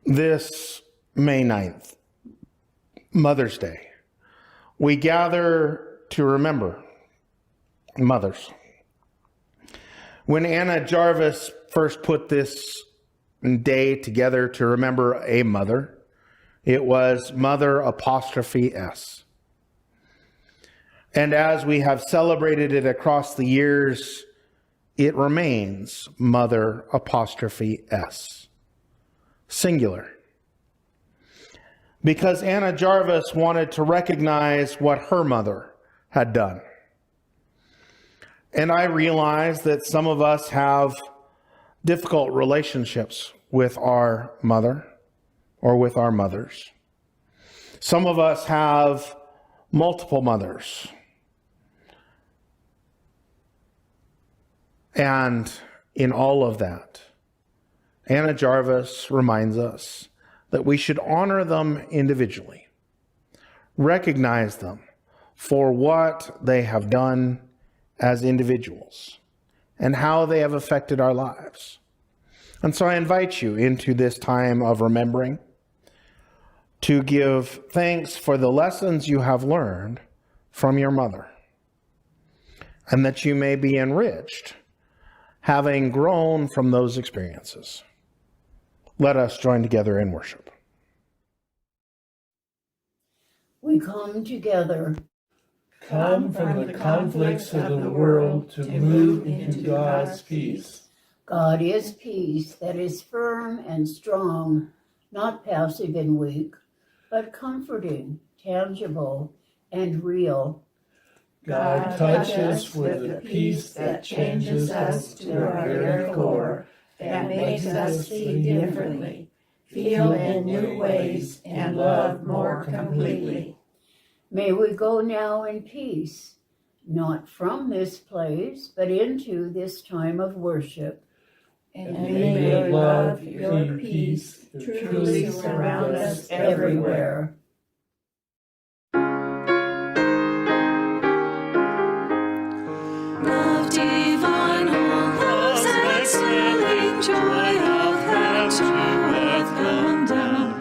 This May 9th, Mother's Day, we gather to remember mothers. When Anna Jarvis first put this day together to remember a mother, it was Mother apostrophe S. And as we have celebrated it across the years, it remains Mother apostrophe S. Singular. Because Anna Jarvis wanted to recognize what her mother had done. And I realize that some of us have difficult relationships with our mother or with our mothers. Some of us have multiple mothers. And in all of that, Anna Jarvis reminds us that we should honor them individually, recognize them for what they have done as individuals and how they have affected our lives. And so I invite you into this time of remembering to give thanks for the lessons you have learned from your mother, and that you may be enriched having grown from those experiences. Let us join together in worship. We come together. Come from the conflicts of the world to move into God's peace. God is peace that is firm and strong, not passive and weak, but comforting, tangible, and real. God touch us with a peace that changes us to our very core, that makes us see differently, feel in new ways, and love more completely. May we go now in peace, not from this place, but into this time of worship. And may your love, your peace, truly surround us everywhere. Love divine, all love's excelling joy of heaven to earth come down.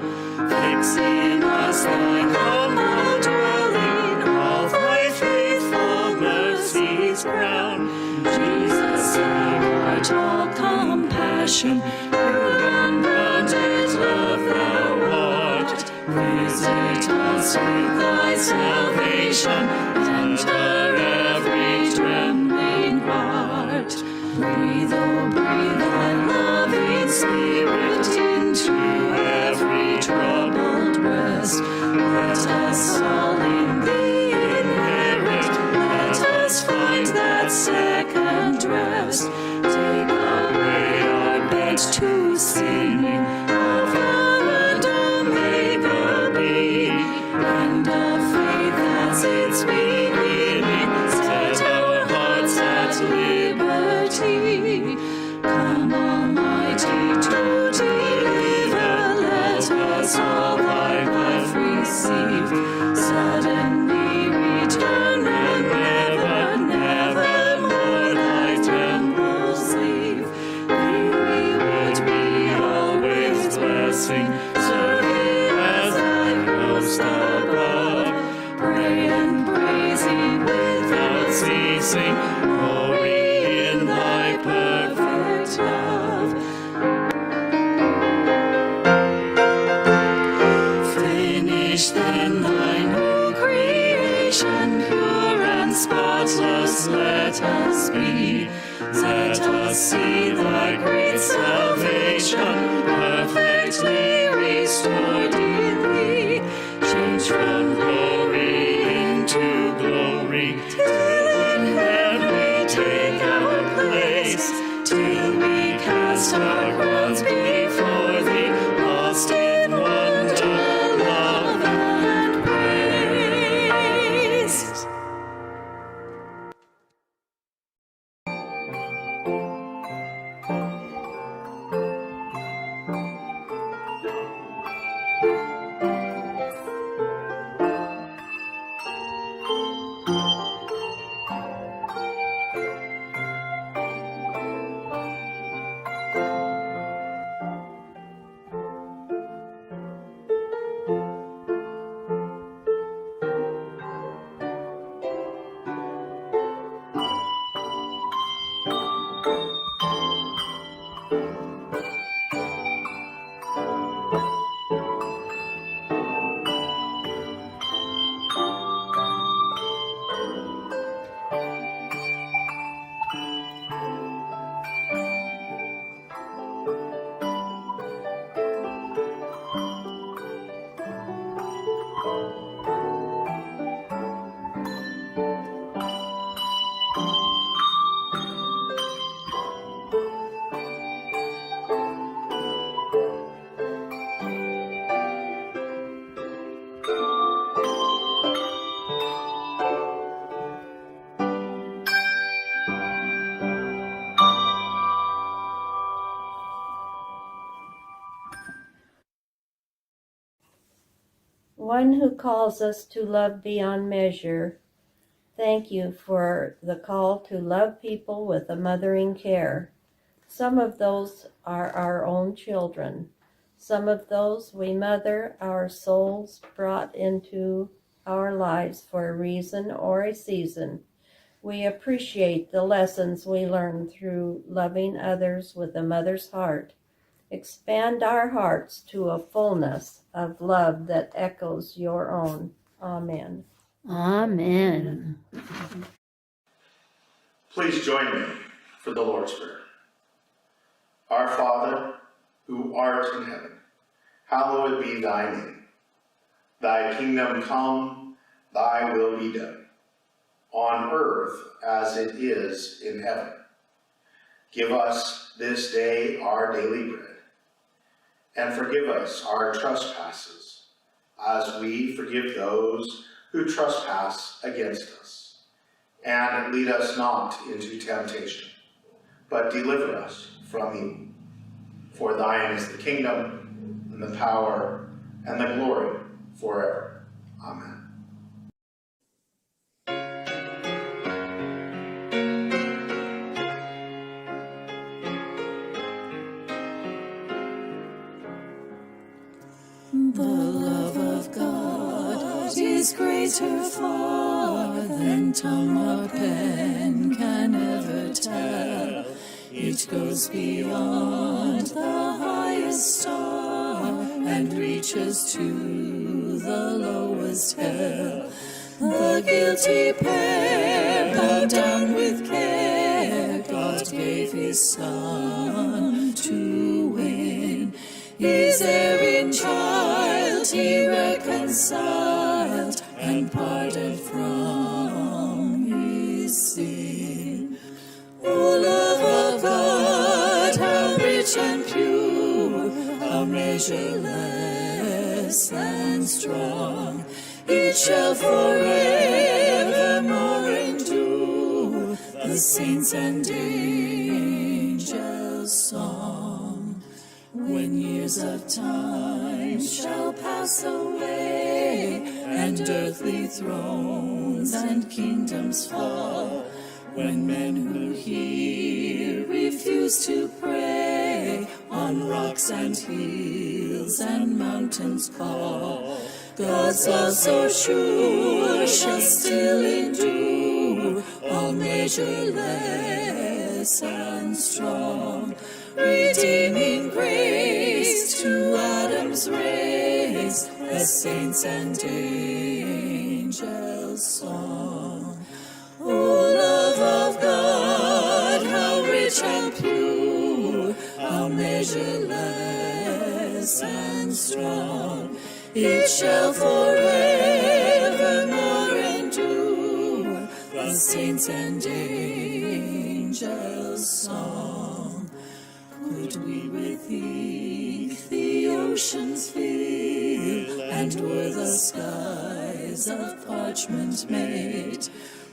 Fix in us thy humble dwelling, all thy faithful mercies crown. Jesus, thou art all compassion, pure and abundant love thou art. Visit us with thy salvation, enter every trembling heart. Breathe, oh breathe thy loving spirit into every troubled breast. Let us all in thee inherit, let us find that second rest. Take away our bed to singing, Alpha and Omega be, and of faith as its beginning, set our hearts at liberty. Come, Almighty, to deliver, let us all thy life receive. Suddenly return and never, never more thy temples leave. Thee we would be always blessing, serve thee as thy host above. Pray and praise thee without ceasing, glory in thy perfect love. Finish then thy new creation, pure and spotless let us be. Let us see thy great salvation, perfectly restored in thee. Change from glory into glory, till in heaven we take our place, till we cast our crowns before thee, lost in wonder, love, and praise. one who calls us to love beyond measure. Thank you for the call to love people with a mothering care. Some of those are our own children. Some of those we mother, our souls brought into our lives for a reason or a season. We appreciate the lessons we learn through loving others with a mother's heart. Expand our hearts to a fullness of love that echoes your own. Amen. Amen. Please join me for the Lord's Prayer. Our Father, who art in heaven, hallowed be thy name. Thy kingdom come, thy will be done, on earth as it is in heaven. Give us this day our daily bread, and forgive us our trespasses, as we forgive those who trespass against us. And lead us not into temptation, but deliver us from evil. For thine is the kingdom, and the power, and the glory forever. Amen. The love of God is greater far than tongue or pen can ever tell. It goes beyond the highest star and reaches to the lowest hell. The guilty pair bowed down with care. God gave his Son to win. His erring child he reconciled and parted from his sin. O love of God, how rich and pure, how measureless and strong, it shall forevermore endure, the saints and angels' song. When years of time shall pass away, and earthly thrones and kingdoms fall, when men who hear refuse to pray, on rocks and hills and mountains call, God's love so sure shall still endure, all measureless and strong, redeeming grace to Adam's race, the saints and angels' song. O love of God, how rich and pure, how measureless and strong, it shall forevermore endure, the saints and angels' song. Could we with ink the oceans fill, and were the skies of parchment made,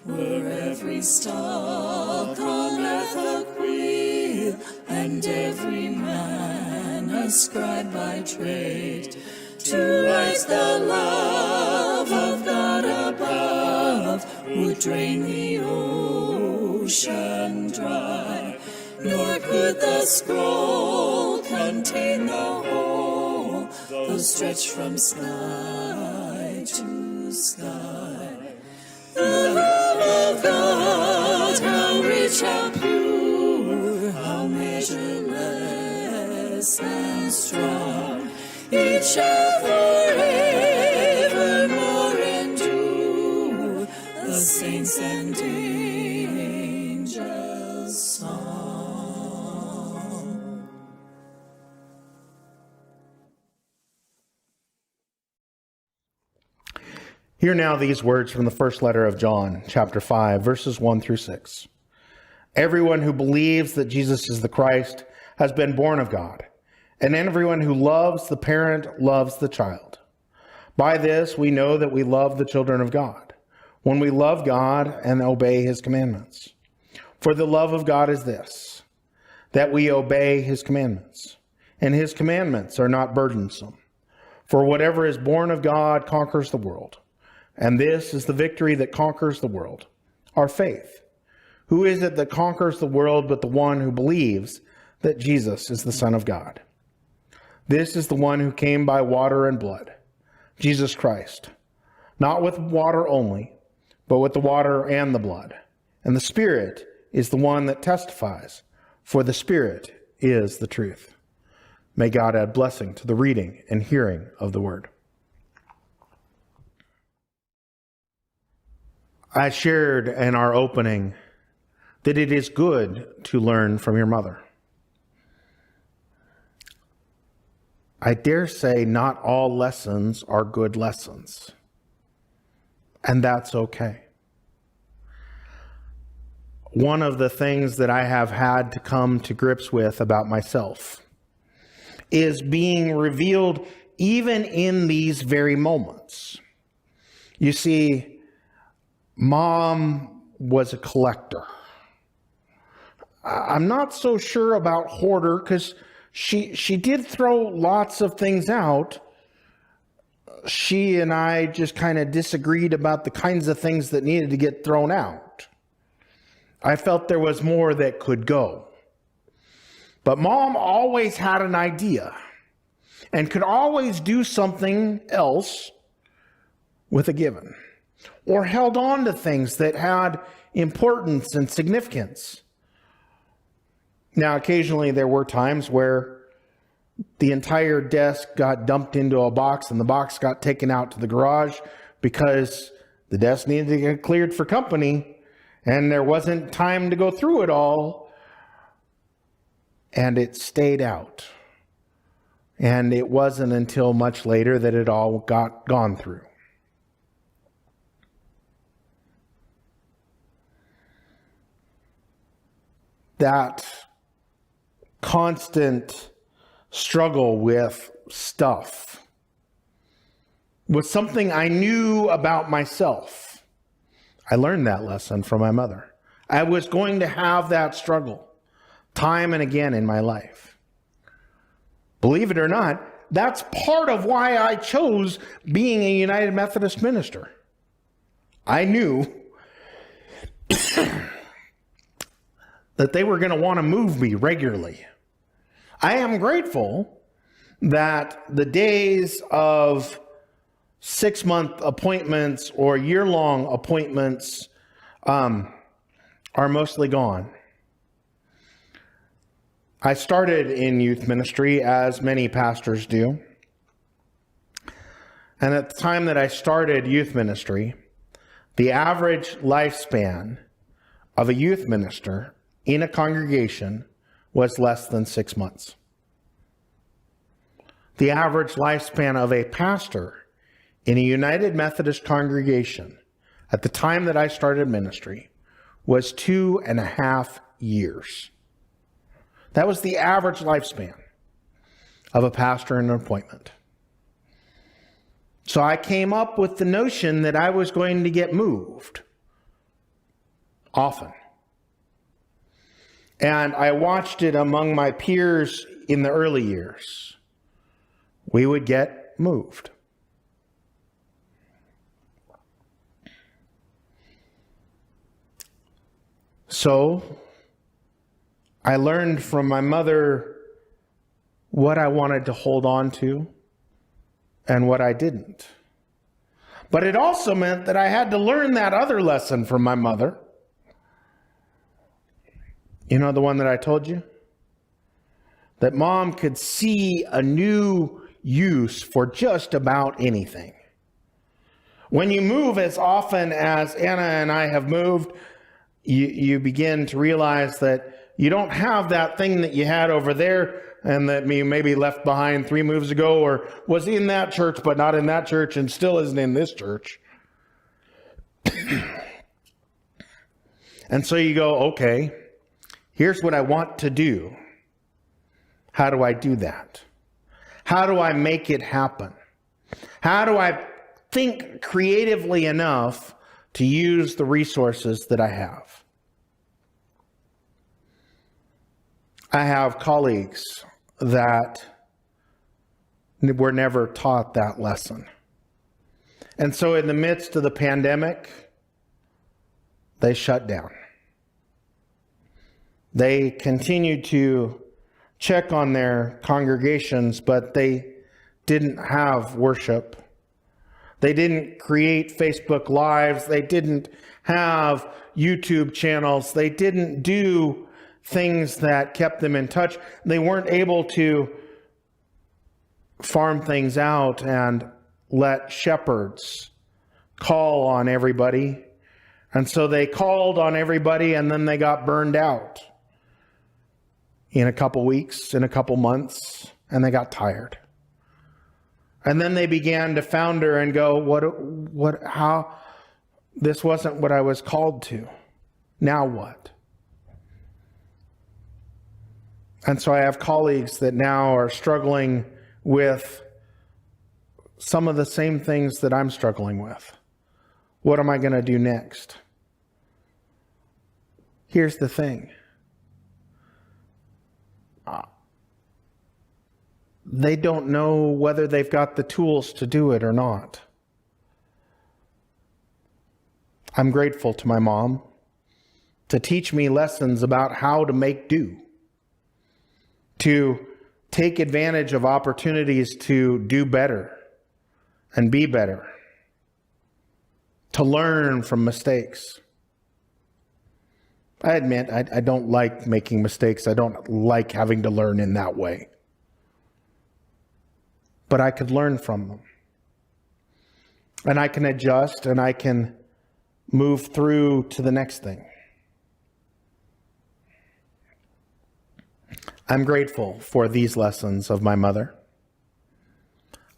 were every stalk on earth a quill, and every man a scribe by trade, to write the love of God above, would drain the ocean dry, nor could the scroll contain the whole, though stretched from sky to sky. The love of God, how rich, how pure, how measureless and strong, it shall forevermore endure, the saints and angels' song. Hear now these words from the first letter of John, chapter 5, verses 1 through 6. Everyone who believes that Jesus is the Christ has been born of God, and everyone who loves the parent loves the child. By this we know that we love the children of God, when we love God and obey his commandments. For the love of God is this, that we obey his commandments, and his commandments are not burdensome. For whatever is born of God conquers the world. And this is the victory that conquers the world, our faith. Who is it that conquers the world but the one who believes that Jesus is the Son of God? This is the one who came by water and blood, Jesus Christ, not with water only, but with the water and the blood. And the Spirit is the one that testifies, for the Spirit is the truth. May God add blessing to the reading and hearing of the word. I shared in our opening that it is good to learn from your mother. I dare say not all lessons are good lessons, and that's okay. One of the things that I have had to come to grips with about myself is being revealed even in these very moments. You see, Mom was a collector. I'm not so sure about hoarder because she did throw lots of things out. She and I just kind of disagreed about the kinds of things that needed to get thrown out. I felt there was more that could go. But Mom always had an idea and could always do something else with a given, or held on to things that had importance and significance. Now, occasionally there were times where the entire desk got dumped into a box and the box got taken out to the garage because the desk needed to get cleared for company and there wasn't time to go through it all. And it stayed out. And it wasn't until much later that it all got gone through. That constant struggle with stuff was something I knew about myself. I learned that lesson from my mother. I was going to have that struggle time and again in my life. Believe it or not, that's part of why I chose being a United Methodist minister. I knew that they were going to want to move me regularly. I am grateful that the days of 6-month appointments or year-long appointments are mostly gone. I started in youth ministry, as many pastors do. And at the time that I started youth ministry, the average lifespan of a youth minister in a congregation was less than 6 months. The average lifespan of a pastor in a United Methodist congregation at the time that I started ministry was 2.5 years. That was the average lifespan of a pastor in an appointment. So I came up with the notion that I was going to get moved often. And I watched it among my peers in the early years. We would get moved. So I learned from my mother what I wanted to hold on to and what I didn't. But it also meant that I had to learn that other lesson from my mother. You know, the one that I told you? That Mom could see a new use for just about anything. When you move as often as Anna and I have moved, you begin to realize that you don't have that thing that you had over there and that you maybe left behind 3 moves ago or was in that church but not in that church and still isn't in this church. And so you go, okay, here's what I want to do. How do I do that? How do I make it happen? How do I think creatively enough to use the resources that I have? I have colleagues that were never taught that lesson. And so in the midst of the pandemic, they shut down. They continued to check on their congregations, but they didn't have worship. They didn't create Facebook Lives. They didn't have YouTube channels. They didn't do things that kept them in touch. They weren't able to farm things out and let shepherds call on everybody. And so they called on everybody, and then they got burned out in a couple weeks, in a couple months, and they got tired. And then they began to founder and go, how, this wasn't what I was called to. Now what? And so I have colleagues that now are struggling with some of the same things that I'm struggling with. What am I going to do next? Here's the thing. They don't know whether they've got the tools to do it or not. I'm grateful to my mom to teach me lessons about how to make do, to take advantage of opportunities to do better and be better, to learn from mistakes. I admit I don't like making mistakes. I don't like having to learn in that way. But I could learn from them. And I can adjust and I can move through to the next thing. I'm grateful for these lessons of my mother.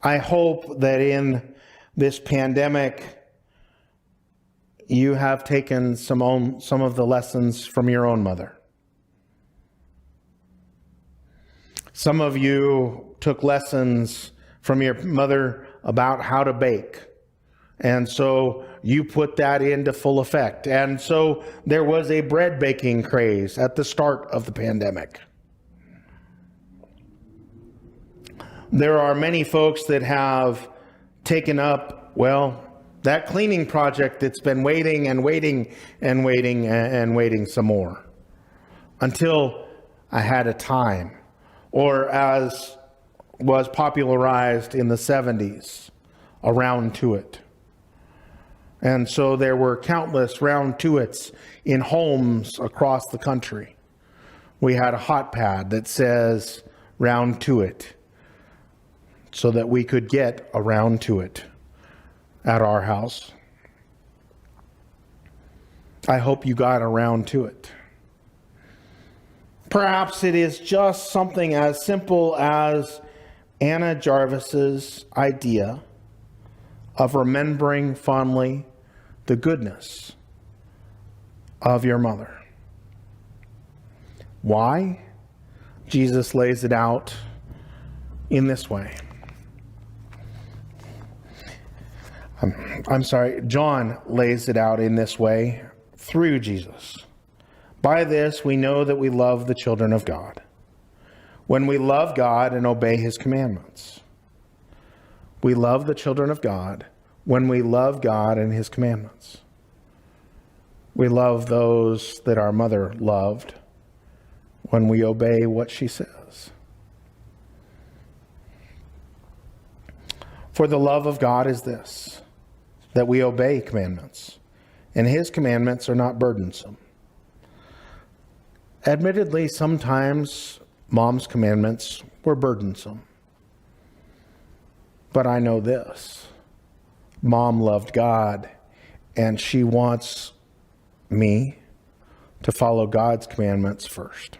I hope that in this pandemic, you have taken some of the lessons from your own mother. Some of you took lessons from your mother about how to bake. And so you put that into full effect. And so there was a bread baking craze at the start of the pandemic. There are many folks that have taken up, that cleaning project that's been waiting and waiting and waiting and waiting some more until I had a time, or as was popularized in the 70s, a round to it. And so there were countless round to it's in homes across the country. We had a hot pad that says round to it so that we could get around to it at our house. I hope you got around to it. Perhaps it is just something as simple as Anna Jarvis's idea of remembering fondly the goodness of your mother. Why? Jesus lays it out in this way. John lays it out in this way through Jesus. By this we know that we love the children of God, when we love God and obey his commandments. We love the children of God when we love God and his commandments. We love those that our mother loved when we obey what she says. For the love of God is this, that we obey commandments, and his commandments are not burdensome. Admittedly, sometimes Mom's commandments were burdensome. But I know this. Mom loved God, and she wants me to follow God's commandments first.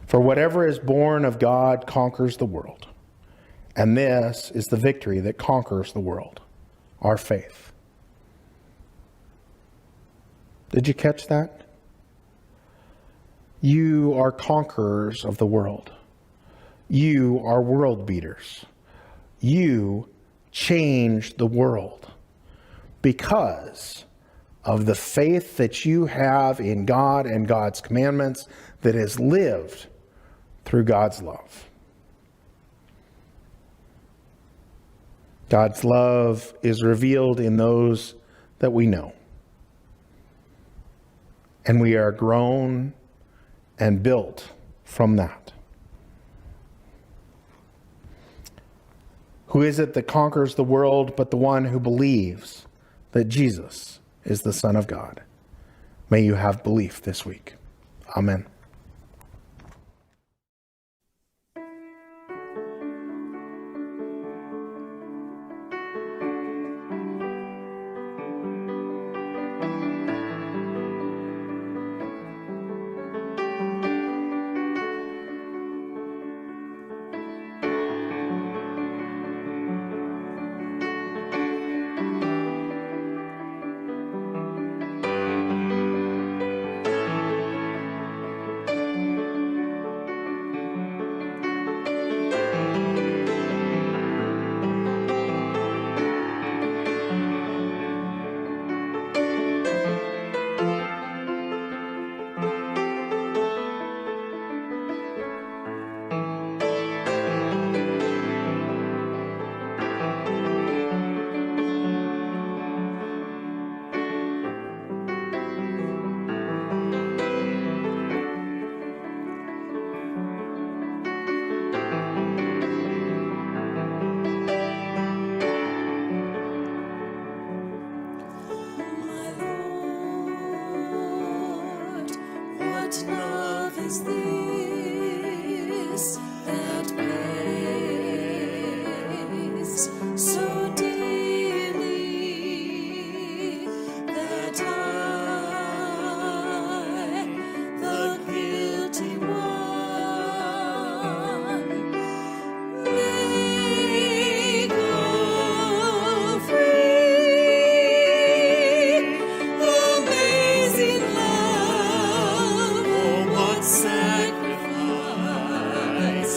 For whatever is born of God conquers the world. And this is the victory that conquers the world, our faith. Did you catch that? You are conquerors of the world. You are world beaters. You change the world because of the faith that you have in God and God's commandments that is lived through God's love. God's love is revealed in those that we know. And we are grown and built from that. Who is it that conquers the world but the one who believes that Jesus is the Son of God? May you have belief this week. Amen. Sacrifice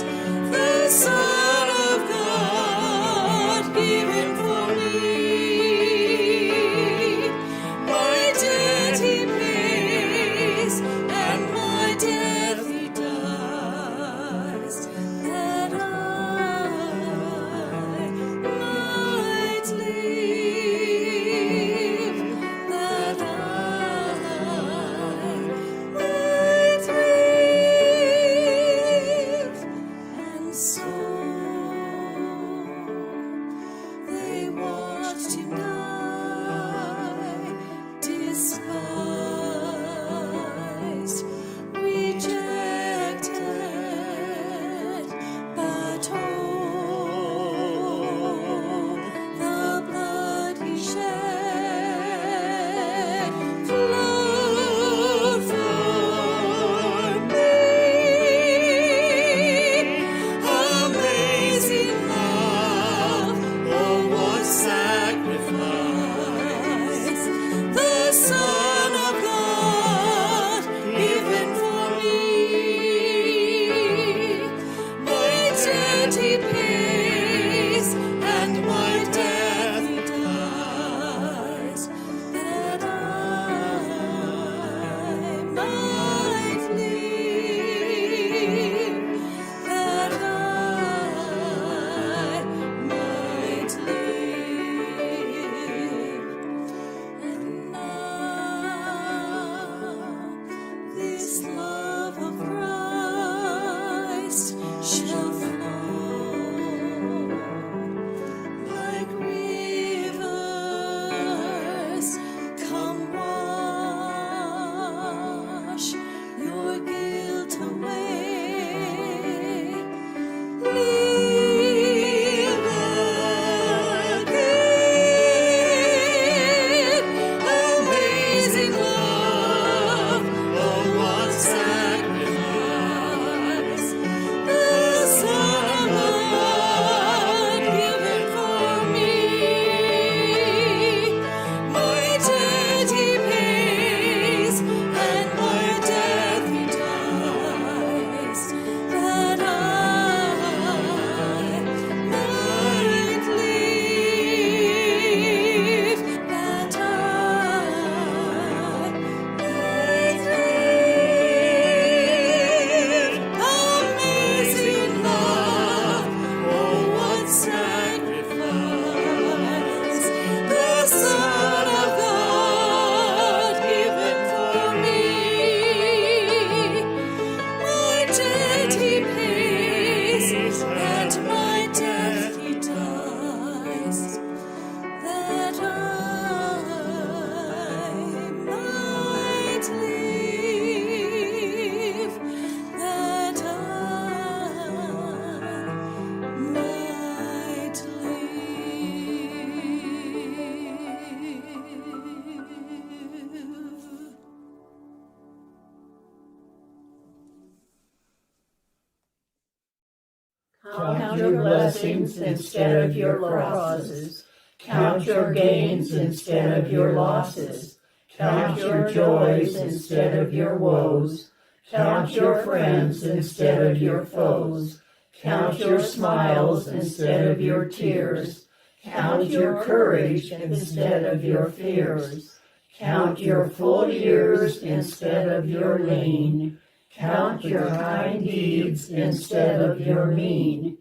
Count your blessings instead of your crosses. Count your gains instead of your losses. Count your joys instead of your woes. Count your friends instead of your foes. Count your smiles instead of your tears. Count your courage instead of your fears. Count your full years instead of your lean. Count your kind deeds instead of your mean.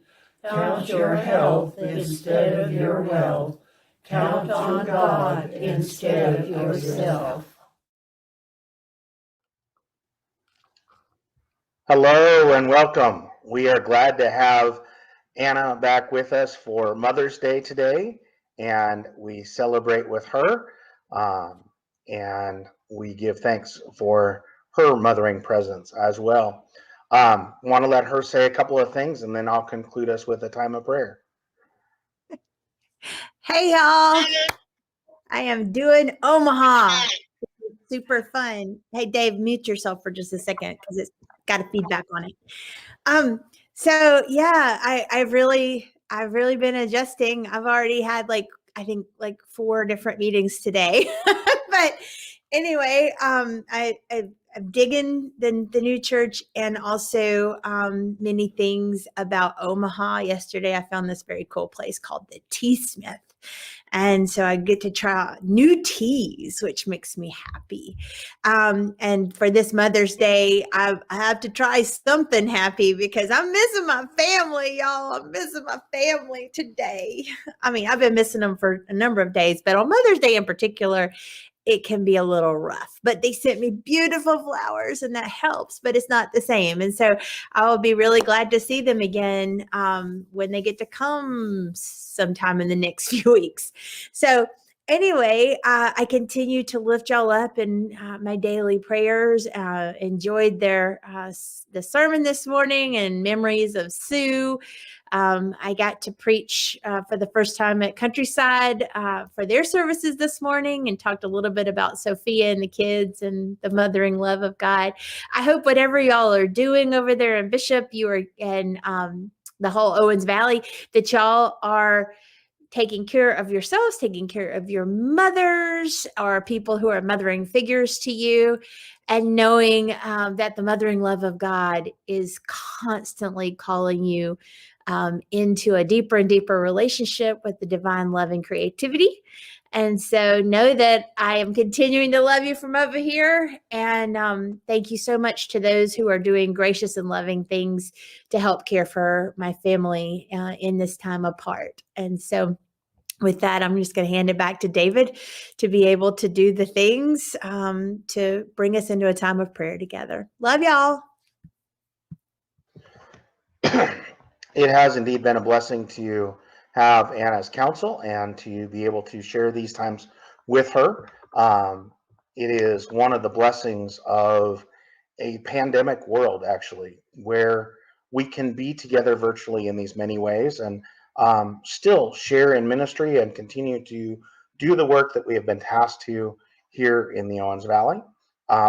Count your health instead of your wealth. Count on God instead of yourself. Hello and welcome. We are glad to have Anna back with us for Mother's Day today, and we celebrate with her, and we give thanks for her mothering presence as well. Want to let her say a couple of things, and then I'll conclude us with a time of prayer. Hey y'all, I am doing Omaha. Super fun. Hey Dave, mute yourself for just a second because it's got a feedback on it. So yeah, I've really been adjusting. I've already had I think 4 different meetings today. But anyway, I'm digging the new church and also many things about Omaha. Yesterday, I found this very cool place called the Tea Smith. And so I get to try new teas, which makes me happy. And for this Mother's Day, I have to try something happy because I'm missing my family, y'all. I'm missing my family today. I mean, I've been missing them for a number of days, but on Mother's Day in particular, it can be a little rough, but they sent me beautiful flowers and that helps, but it's not the same. And so I will be really glad to see them again when they get to come sometime in the next few weeks. So anyway, I continue to lift y'all up in my daily prayers. Enjoyed the sermon this morning and memories of Sue. I got to preach for the first time at Countryside for their services this morning and talked a little bit about Sophia and the kids and the mothering love of God. I hope whatever y'all are doing over there in Bishop, you are in the whole Owens Valley, that y'all are taking care of yourselves, taking care of your mothers or people who are mothering figures to you, and knowing that the mothering love of God is constantly calling you into a deeper and deeper relationship with the divine love and creativity. And so know that I am continuing to love you from over here. And thank you so much to those who are doing gracious and loving things to help care for my family in this time apart. And so with that, I'm just going to hand it back to David to be able to do the things to bring us into a time of prayer together. Love y'all. It has indeed been a blessing to have Anna's counsel and to be able to share these times with her. It is one of the blessings of a pandemic world, actually, where we can be together virtually in these many ways and still share in ministry and continue to do the work that we have been tasked to here in the Owens Valley.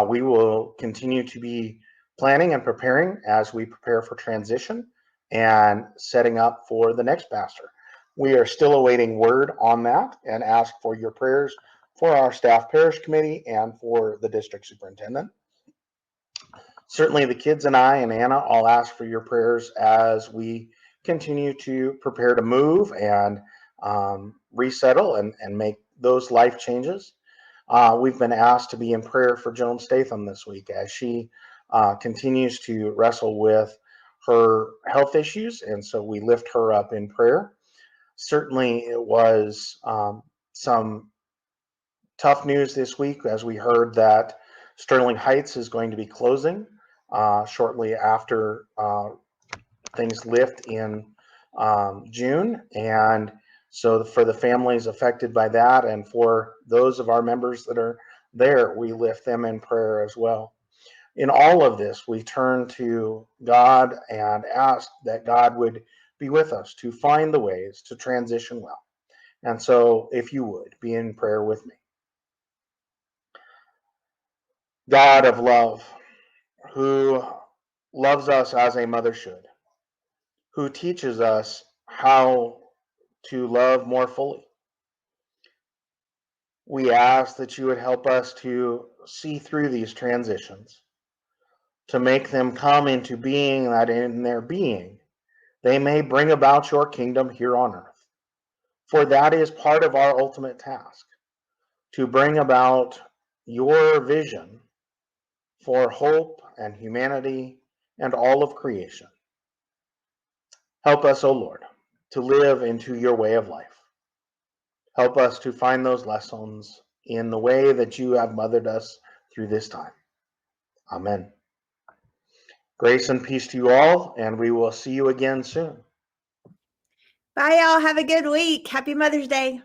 We will continue to be planning and preparing as we prepare for transition and setting up for the next pastor. We are still awaiting word on that and ask for your prayers for our staff parish committee and for the district superintendent. Certainly the kids and I and Anna all ask for your prayers as we continue to prepare to move and resettle and make those life changes. We've been asked to be in prayer for Joan Statham this week as she continues to wrestle with her health issues, and so we lift her up in prayer. Certainly it was some tough news this week as we heard that Sterling Heights is going to be closing shortly after things lift in June. And so for the families affected by that and for those of our members that are there, we lift them in prayer as well. In all of this, we turn to God and ask that God would be with us to find the ways to transition well. And so, if you would, be in prayer with me. God of love, who loves us as a mother should, who teaches us how to love more fully. We ask that you would help us to see through these transitions, to make them come into being, that in their being, they may bring about your kingdom here on earth. For that is part of our ultimate task, to bring about your vision for hope and humanity and all of creation. Help us, O Lord, to live into your way of life. Help us to find those lessons in the way that you have mothered us through this time. Amen. Grace and peace to you all, and we will see you again soon. Bye, y'all. Have a good week. Happy Mother's Day.